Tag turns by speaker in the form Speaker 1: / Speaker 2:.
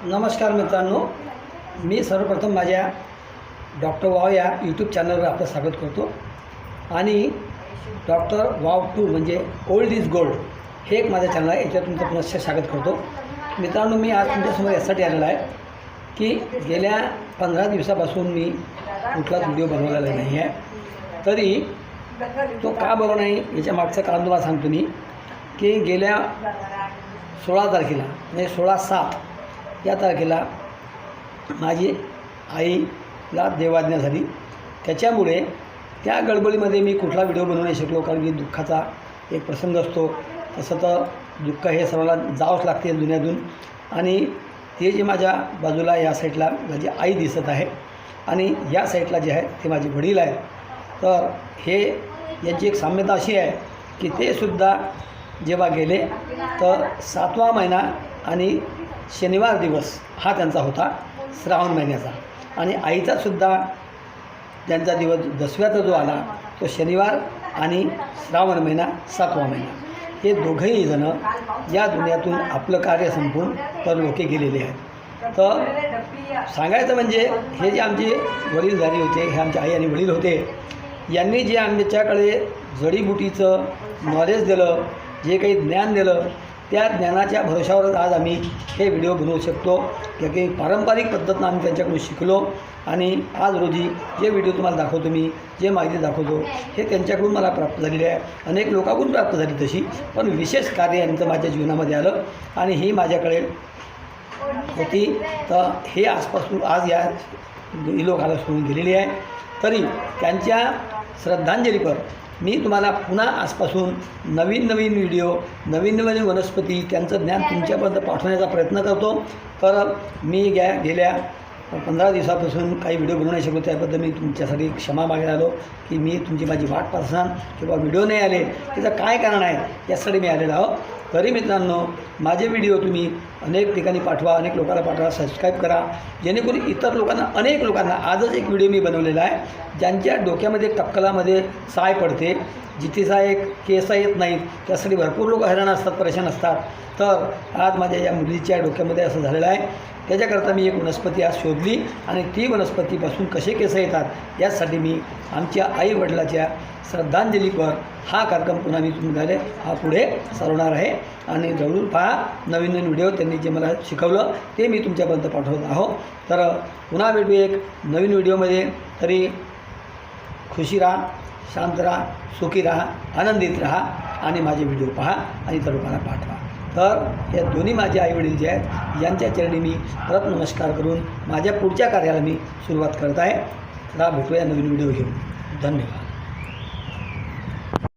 Speaker 1: नमस्कार मित्रांनो, मी सर्वप्रथम माझ्या डॉक्टर वाव या यूट्यूब चॅनलवर आपलं स्वागत करतो आणि डॉक्टर वाव 2 म्हणजे ओल्ड इज गोल्ड हे एक माझं चॅनल आहे, याच्यावर तुमचं पुनश्च स्वागत करतो. मित्रांनो, मी आज तुमच्यासमोर यासाठी आलेला आहे की गेल्या 15 दिवसापासून मी कुठलाच व्हिडिओ बनवलेला नाही आहे. तरी तो का बनवला नाही याच्या मागचं कारण तुम्हाला सांगतो मी की गेल्या 16 तारखेला म्हणजे 16/7 या तारखेला माझी आईला देवाज्ञा झाली. त्याच्यामुळे त्या गडबडीमध्ये मी कुठला व्हिडिओ बनवू नाही शकलो, कारण की दुःखाचा एक प्रसंग असतो. तसं तर दुःख हे सर्वांना जावंच लागते दुनियातून. आणि ते जे माझ्या बाजूला या साईडला माझी आई दिसत आहे आणि या साईडला जे आहे ते माझे वडील आहे. तर हे यांची एक साम्यता अशी आहे की ते सुद्धा जेव्हा गेले तर 7वा महिना आणि शनिवार दिवस हा त्यांचा होता श्रावण महिन्याचा, आणि आईचासुद्धा त्यांचा दिवस 10व्याचा जो आला तो शनिवार आणि श्रावण महिना 7वा महिना. हे दोघंही जणं या दुनियातून आपलं कार्य संपवून परलोकी गेलेले आहेत. तर सांगायचं म्हणजे हे जे आमचे वडीलधारी होते, हे आमचे आई आणि वडील होते, यांनी जे आमच्याकडे जडीबुटीचं नॉलेज दिलं, जे काही ज्ञान दिलं, त्या ज्ञानाच्या भरोशावरच आज आम्ही हे व्हिडिओ बनवू शकतो. की पारंपरिक पद्धतीनं आम्ही त्यांच्याकडून शिकलो आणि आज रोजी जे व्हिडिओ तुम्हाला दाखवतो, मी जे माहिती दाखवतो, हे त्यांच्याकडून मला प्राप्त झालेली आहे. अनेक लोकांकडून प्राप्त झाली तशी, पण विशेष कार्य यांचं माझ्या जीवनामध्ये आलं आणि ही माझ्याकडे होती. तर हे आजपासून आज या लोकांना सोडून गेलेली आहे. तरी त्यांच्या श्रद्धांजलीपर मी तुम्हाला पुन्हा आजपासून नवीन व्हिडिओ, नवीन वनस्पती, त्यांचं ज्ञान तुमच्यापर्यंत पाठवण्याचा प्रयत्न करतो. तर मी गेल्या 15 दिवसापासून काही व्हिडिओ बनवू नाही शकलो, त्याबद्दल मी तुमच्यासाठी क्षमा मागायला आलो की मी तुमची माझी वाट पाहसान किंवा व्हिडिओ नाही आले त्याचं काय कारण आहे यासाठी मी आलेलो आहो. तरी मित्रांनो, माझे व्हिडिओ तुम्ही अनेक ठिकाणी पाठवा, अनेक लोकांना पाठवा, सबस्क्राईब करा, जेणेकरून इतर लोकांना, अनेक लोकांना. आजच एक व्हिडिओ मी बनवलेला आहे ज्यांच्या डोक्यामध्ये टक्कलामध्ये साय पडते, जिथेसा एक केस येत नाहीत, त्यासाठी भरपूर लोक हैराण असतात, परेशान असतात. तर आज माझ्या या मुलीच्या डोक्यामध्ये असं झालेलं आहे. त्याच्याकरता मी एक वनस्पती आज शोधली आणि ती वनस्पतीपासून कसे केस येतात यासाठी मी आमच्या आई वडिलाच्या श्रद्धांजलीपर हा कार्यक्रम पुन्हा मी तुम्हाला हा पुढे चालवणार आहे. आणि जरूर पहा, नवीन व्हिडिओ त्यांनी जे मला शिकवलं ते मी तुमच्यापर्यंत पाठवत आहो. तर पुन्हा भेटू एक नवीन व्हिडिओमध्ये. तरी खुशी राहा, शांत राहा, सुखी राहा, आनंदित राहा आणि माझे व्हिडिओ पहा आणि इतर लोकांना पाठवा. तर हे दोन्ही माझे आईवडील जे आहेत यांच्या चरणी मी परत नमस्कार करून माझ्या पुढच्या कार्याला मी सुरुवात करत आहे. चला भेटूया नवीन व्हिडिओ घेऊन. धन्यवाद.